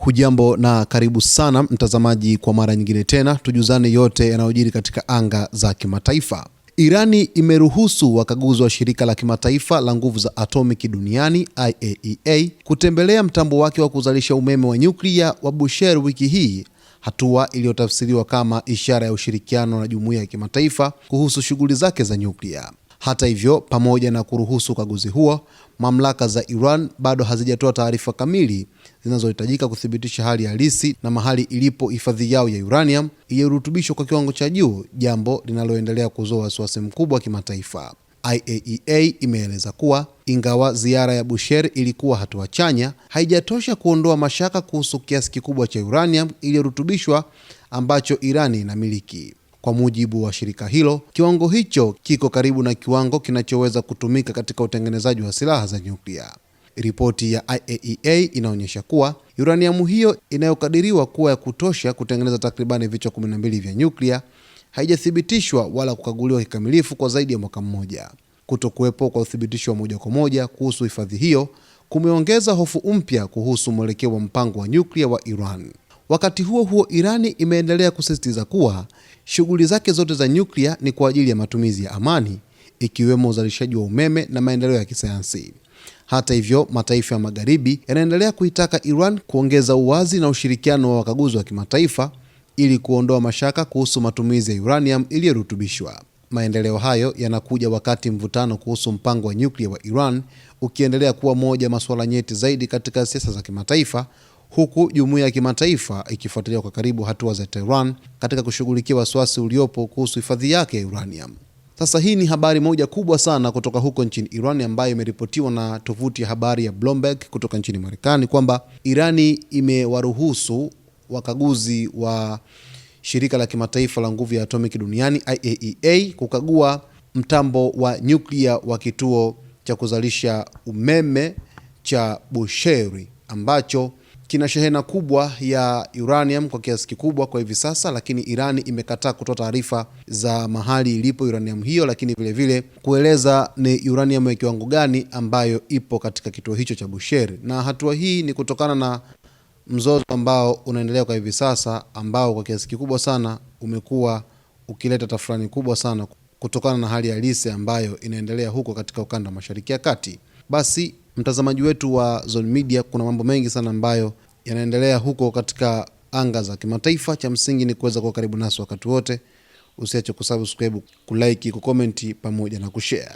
Hujambo na karibu sana mtazamaji kwa mara nyingine tena, tujuzane yote yanayojiri katika anga za kimataifa. Irani imeruhusu wakaguzi wa shirika la kimataifa la nguvu za atomiki duniani IAEA kutembelea mtambo wake wa kuzalisha umeme wa nyuklia wa Bushehr wiki hii, hatua iliyotafsiriwa kama ishara ya ushirikiano na jumuiya ya kimataifa kuhusu shughuli zake za nyuklia. Hata hivyo, pamoja na kuruhusu ukaguzi huo, mamlaka za Iran bado hazijatoa taarifa kamili zinazohitajika kuthibitisha hali halisi na mahali ilipo hifadhi yao ya uranium iliyorutubishwa kwa kiwango cha juu, jambo linaloendelea kuzua wasiwasi mkubwa wa kimataifa. IAEA imeeleza kuwa ingawa ziara ya Bushehr ilikuwa hatua chanya, haijatosha kuondoa mashaka kuhusu kiasi kikubwa cha uranium iliyorutubishwa ambacho Irani inamiliki. Kwa mujibu wa shirika hilo, kiwango hicho kiko karibu na kiwango kinachoweza kutumika katika utengenezaji wa silaha za nyuklia. Ripoti ya IAEA inaonyesha kuwa uranium hiyo inayokadiriwa kuwa ya kutosha kutengeneza takribani vichwa 12 vya nyuklia haijathibitishwa wala kukaguliwa kikamilifu kwa zaidi ya mwaka mmoja. Kutokuwepo kwa uthibitisho wa moja kwa moja kuhusu hifadhi hiyo kumeongeza hofu mpya kuhusu mwelekeo wa mpango wa nyuklia wa Iran. Wakati huo huo, Irani imeendelea kusisitiza kuwa shughuli zake zote za nyuklia ni kwa ajili ya matumizi ya amani, ikiwemo uzalishaji wa umeme na maendeleo ya kisayansi. Hata hivyo, mataifa ya Magharibi yanaendelea kuitaka Iran kuongeza uwazi na ushirikiano wa wakaguzi wa kimataifa ili kuondoa mashaka kuhusu matumizi ya uranium iliyorutubishwa. Maendeleo hayo yanakuja wakati mvutano kuhusu mpango wa nyuklia wa Iran ukiendelea kuwa moja masuala nyeti zaidi katika siasa za kimataifa, huku jumuiya ya kimataifa ikifuatilia kwa karibu hatua za Tehran katika kushughulikia wasiwasi uliopo kuhusu hifadhi yake ya uranium. Sasa hii ni habari moja kubwa sana kutoka huko nchini Iran ambayo imeripotiwa na tovuti ya habari ya Bloomberg kutoka nchini Marekani kwamba Irani imewaruhusu wakaguzi wa shirika la kimataifa la nguvu ya atomiki duniani IAEA kukagua mtambo wa nyuklia wa kituo cha kuzalisha umeme cha Bushehr ambacho kina shehena kubwa ya uranium kwa kiasi kikubwa kwa hivi sasa, lakini Irani imekataa kutoa taarifa za mahali ilipo uranium hiyo, lakini vile vile kueleza ni uranium ya kiwango gani ambayo ipo katika kituo hicho cha Bushehr. Na hatua hii ni kutokana na mzozo ambao unaendelea kwa hivi sasa, ambao kwa kiasi kikubwa sana umekuwa ukileta tafrani kubwa sana kutokana na hali halisi ambayo inaendelea huko katika ukanda wa Mashariki ya Kati. Basi mtazamaji wetu wa Zone Media, kuna mambo mengi sana ambayo yanaendelea huko katika anga za kimataifa. Cha msingi ni kuweza kuwa karibu nasi wakati wote. Usiache kusubscribe, kulike, kucomment pamoja na kushare.